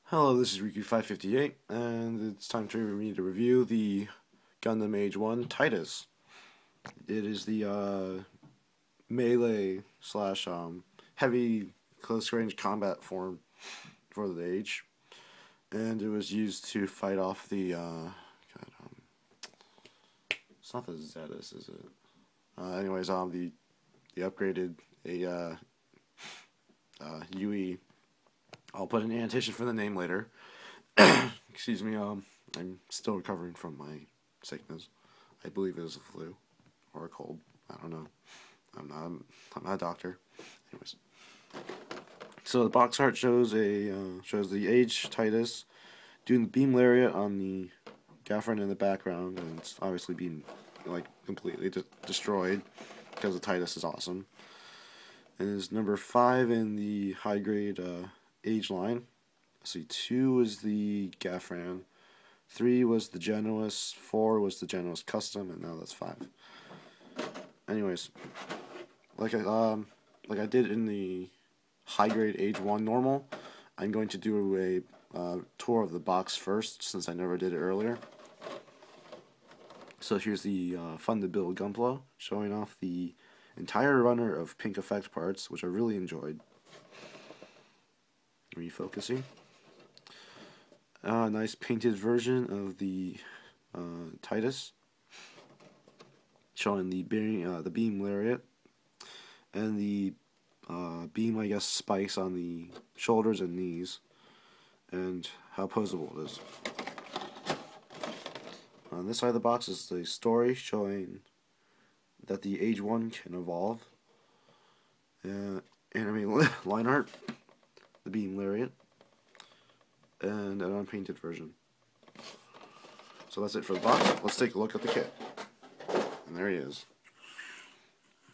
Hello, this is Riku558, and it's time for me to review the Gundam Age 1 Titus. It is the melee slash heavy close range combat form for the age, and it was used to fight off the it's not the Zetas, is it? Anyways, the upgraded UE. I'll put an annotation for the name later. Excuse me, I'm still recovering from my sickness. I believe it is a flu or a cold. I don't know. I'm not a doctor. Anyways, so the box art shows shows the age Titus doing the beam lariat on the Gaffron in the background, and it's obviously being completely destroyed because the Titus is awesome. And it's number 5 in the high grade age line. Let's see, 2 was the Gaffran, 3 was the Genoas, 4 was the Genoas Custom, and now that's 5. Anyways, like I did in the high grade age 1 normal, I'm going to do a tour of the box first, since I never did it earlier. So here's the fun to build Gunpla, showing off the entire runner of pink effect parts, which I really enjoyed. Refocusing. Nice painted version of the Titus, showing the beam lariat and the beam, I guess, spikes on the shoulders and knees, and how posable it is. On this side of the box is the story showing that the age 1 can evolve. Anime line art, the beam lariat, and an unpainted version. So that's it for the box. Let's take a look at the kit. And there he is.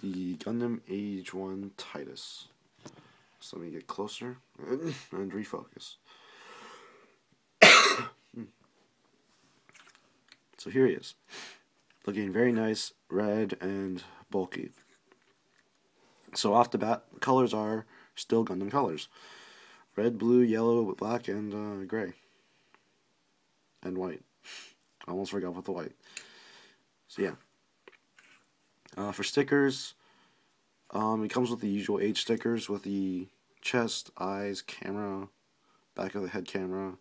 The Gundam Age 1 Titus. So let me get closer and refocus. So here he is. Looking very nice, red and bulky. So off the bat, the colors are still Gundam colors. Red, blue, yellow, black, and gray. And white. I almost forgot about the white. So yeah. For stickers, it comes with the usual age stickers with the chest, eyes, camera, back of the head camera.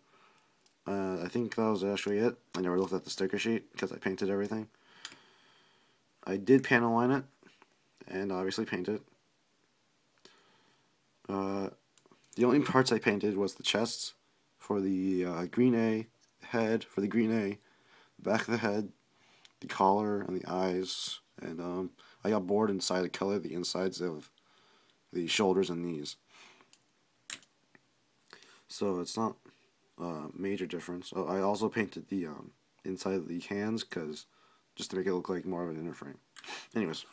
I think that was actually it. I never looked at the sticker sheet because I painted everything. I did panel line it, and obviously paint it. The only parts I painted was the chests for the green A, head for the green A, the back of the head, the collar, and the eyes. And I got bored and decided to color the insides of the shoulders and knees. So it's not a major difference. Oh, I also painted the inside of the hands just to make it look like more of an inner frame. Anyways,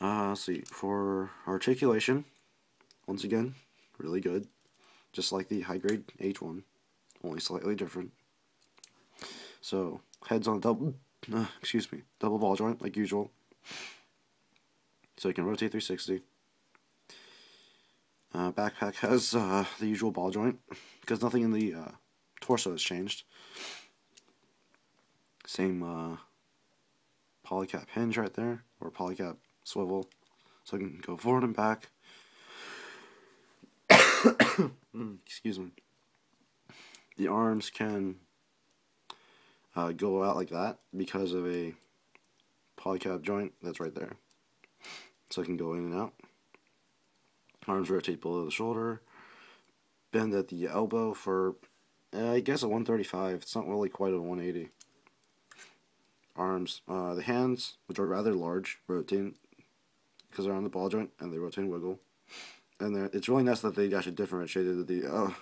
let's see, for articulation, once again, really good, just like the high grade H1, only slightly different. So heads on double ball joint like usual, so you can rotate 360. Backpack has the usual ball joint because nothing in the torso has changed. Same polycap hinge right there, or polycap swivel, so I can go forward and back. Excuse me. The arms can go out like that because of a polycap joint that's right there, so I can go in and out. Arms rotate below the shoulder, bend at the elbow for I guess a 135. It's not really quite a 180. Arms, the hands, which are rather large, rotate because they're on the ball joint and they rotate and wiggle. And it's really nice that they actually differentiated the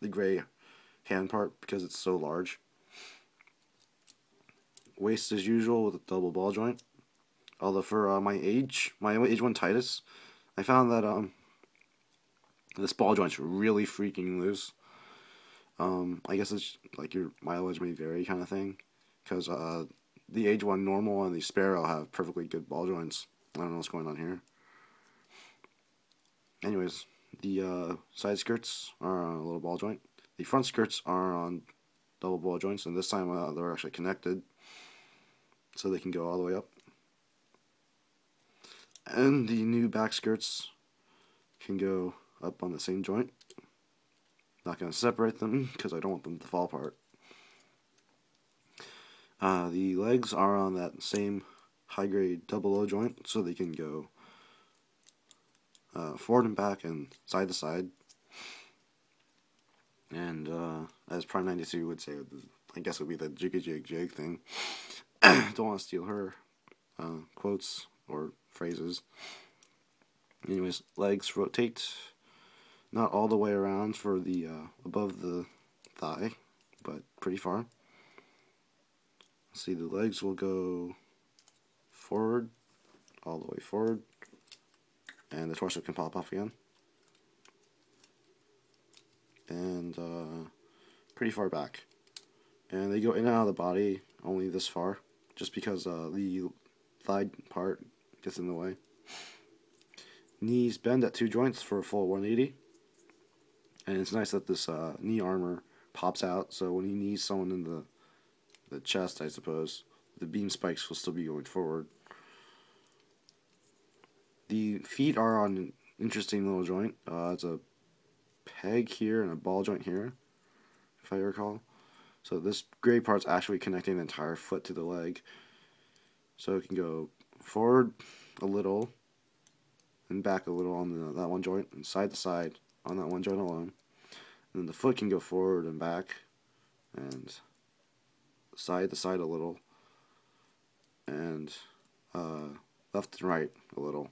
gray hand part because it's so large. Waist as usual with a double ball joint. Although for my age 1 Titus, I found that this ball joint's really freaking loose. I guess it's like your mileage may vary kind of thing, because the age 1 normal and the Sparrow have perfectly good ball joints. I don't know what's going on here. Anyways, The side skirts are on a little ball joint. The front skirts are on double ball joints, and this time they're actually connected, so they can go all the way up. And the new back skirts can go up on the same joint. Not going to separate them because I don't want them to fall apart. The legs are on that same high grade double O joint, so they can go forward and back and side to side. And as Prime 92 would say, I guess it would be the jigga jig jig thing. Don't want to steal her quotes or phrases. Anyways, legs rotate not all the way around for the above the thigh, but pretty far. See, the legs will go forward, all the way forward, and the torso can pop off again. And pretty far back. And they go in and out of the body only this far, just because the thigh part gets in the way. Knees bend at 2 joints for a full 180. And it's nice that this knee armor pops out, so when he knees someone in the chest, I suppose, the beam spikes will still be going forward. The feet are on an interesting little joint. It's a peg here and a ball joint here, if I recall. So this gray part's actually connecting the entire foot to the leg. So it can go forward a little and back a little on that one joint, and side to side on that one joint alone. And then the foot can go forward and back and side to side a little, and left and right a little.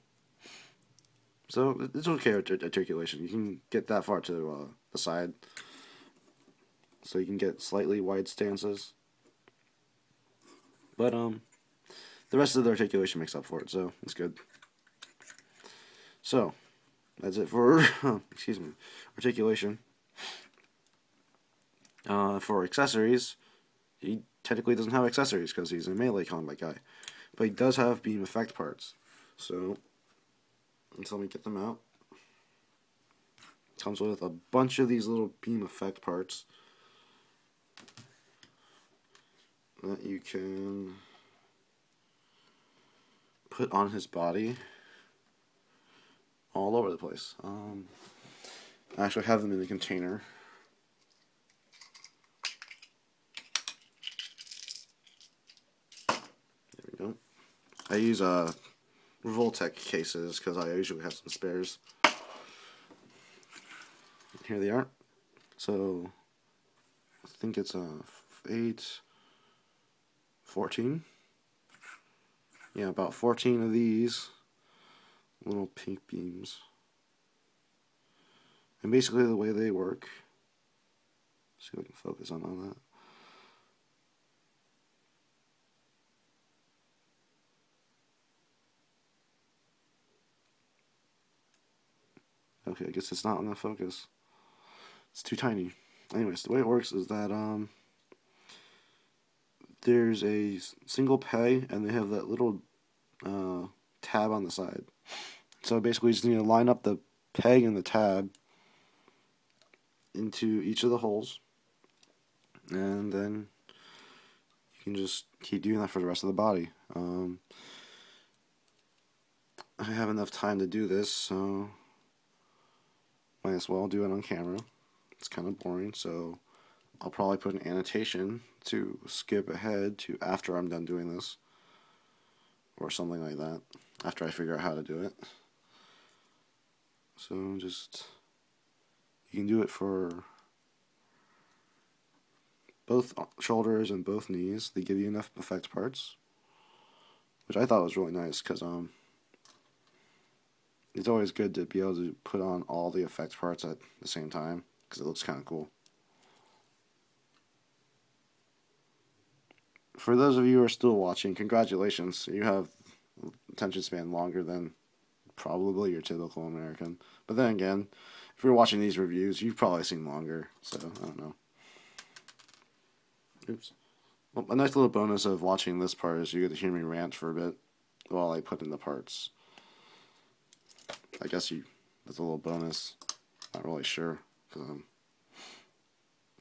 So it's okay articulation. You can get that far to the side, so you can get slightly wide stances. But the rest of the articulation makes up for it, so it's good. So that's it for excuse me, articulation. For accessories, he technically doesn't have accessories because he's a melee combat guy, but he does have beam effect parts. So let's let me get them out. Comes with a bunch of these little beam effect parts that you can put on his body all over the place. I actually have them in a container. There we go. I use Voltec cases because I usually have some spares. Here they are. So I think it's 8, 14. Yeah, about 14 of these little pink beams. And basically the way they work, see if I can focus on all that. Okay, I guess it's not on the focus. It's too tiny. Anyways, the way it works is that there's a single peg, and they have that little tab on the side. So basically, you just need to line up the peg and the tab into each of the holes, and then you can just keep doing that for the rest of the body. I have enough time to do this, so might as well do it on camera. It's kind of boring, so I'll probably put an annotation to skip ahead to after I'm done doing this, or something like that, after I figure out how to do it. So just, you can do it for both shoulders and both knees. They give you enough effect parts, which I thought was really nice, because it's always good to be able to put on all the effect parts at the same time, because it looks kind of cool. For those of you who are still watching, congratulations. You have attention span longer than probably your typical American. But then again, if you're watching these reviews, you've probably seen longer, so I don't know. Oops. Well, a nice little bonus of watching this part is you get to hear me rant for a bit while I put in the parts. I guess that's a little bonus. Not really sure, because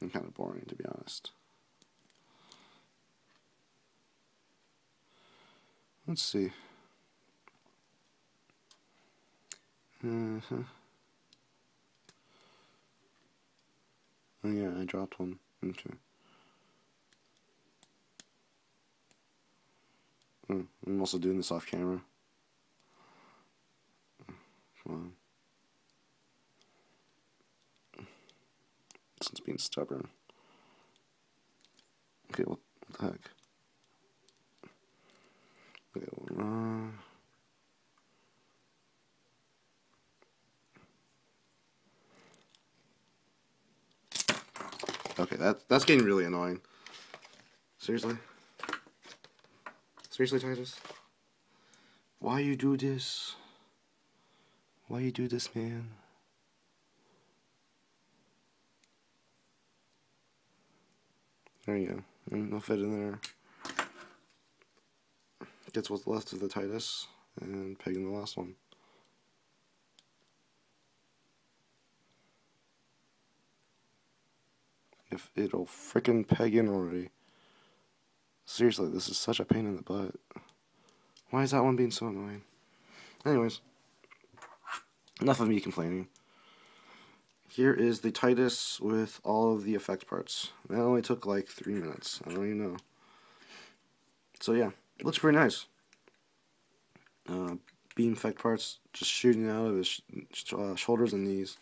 I'm kind of boring, to be honest. Let's see. Oh yeah, I dropped one. Okay. I'm also doing this off camera. Come on. This one's being stubborn. Okay, what the heck? Okay, well, okay, that's getting really annoying. Seriously? Seriously, Titus? Why you do this? Why you do this, man? There you go. I'll fit in there. Gets what's left of the Titus and peg in the last one. If it'll frickin' peg in already. Seriously, this is such a pain in the butt. Why is that one being so annoying? Anyways, enough of me complaining. Here is the Titus with all of the effect parts. That only took like 3 minutes. I don't even know. So yeah, looks pretty nice. Beam effect parts just shooting out of his shoulders and knees.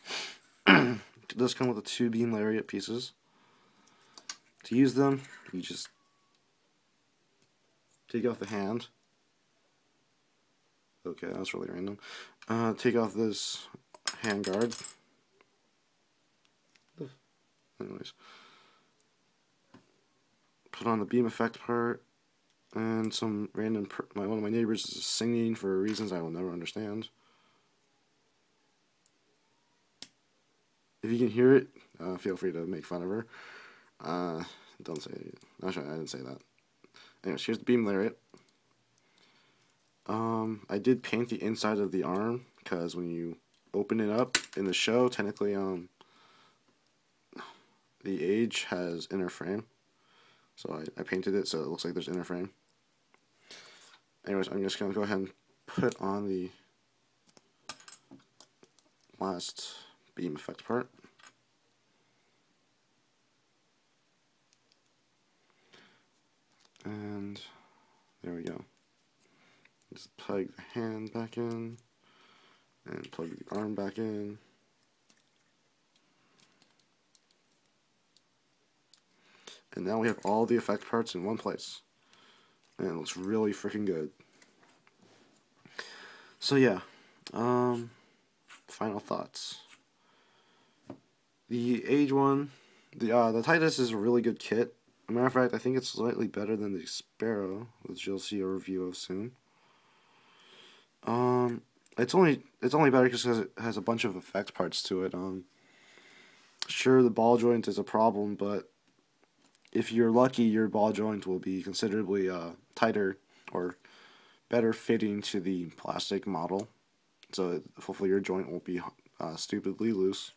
It does come with the 2 beam lariat pieces. To use them, you just take off the hand. Okay, that was really random. Take off this hand guard. Anyways, put on the beam effect part, and some random one of my neighbors is singing for reasons I will never understand. If you can hear it, feel free to make fun of her. Don't say it. Actually, I didn't say that. Anyways, here's the beam lariat. I did paint the inside of the arm, because when you open it up in the show, technically, the Age has inner frame. So I painted it so it looks like there's inner frame. Anyways, I'm just going to go ahead and put on the last beam effect part. And there we go. Just plug the hand back in, and plug the arm back in. And now we have all the effect parts in one place. And it looks really freaking good. So yeah, final thoughts. The Age one, the Titus is a really good kit. As a matter of fact, I think it's slightly better than the Sparrow, which you'll see a review of soon. It's only better because it has a bunch of effect parts to it. Sure, the ball joint is a problem, but if you're lucky, your ball joint will be considerably tighter or better fitting to the plastic model. So hopefully your joint won't be stupidly loose.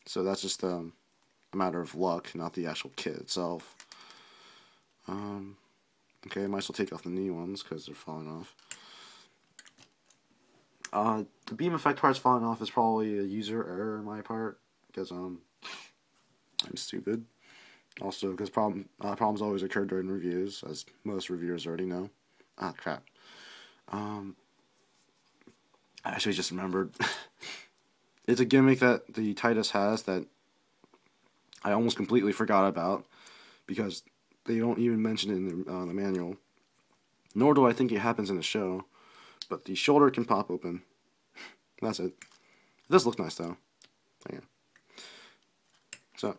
So that's just a matter of luck, not the actual kit itself. Okay, I might as well take off the knee ones because they're falling off. The beam effect parts falling off is probably a user error on my part because I'm stupid. Also, because problems always occur during reviews, as most reviewers already know. Ah, crap. I actually just remembered. It's a gimmick that the Titus has that I almost completely forgot about because they don't even mention it in the manual. Nor do I think it happens in the show. But the shoulder can pop open. That's it. It does look nice, though. Yeah. So,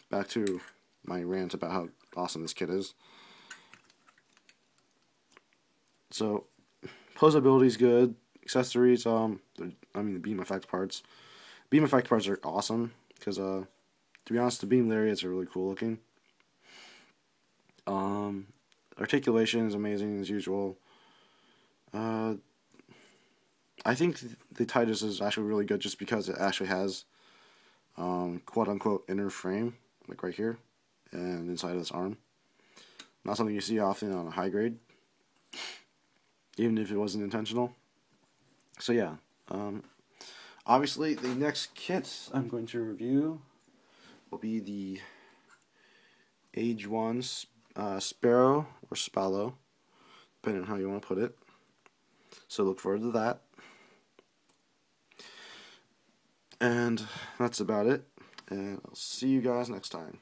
back to my rant about how awesome this kit is. So, posability is good. Accessories, the beam effect parts. Beam effect parts are awesome because, to be honest, the beam lariats are really cool looking. Articulation is amazing as usual. I think the Titus is actually really good just because it actually has quote unquote inner frame, like right here and inside of this arm. Not something you see often on a high grade, even if it wasn't intentional. So yeah, obviously the next kit I'm going to review will be the Age 1 Sparrow or Spallow, depending on how you want to put it. So look forward to that. And that's about it. And I'll see you guys next time.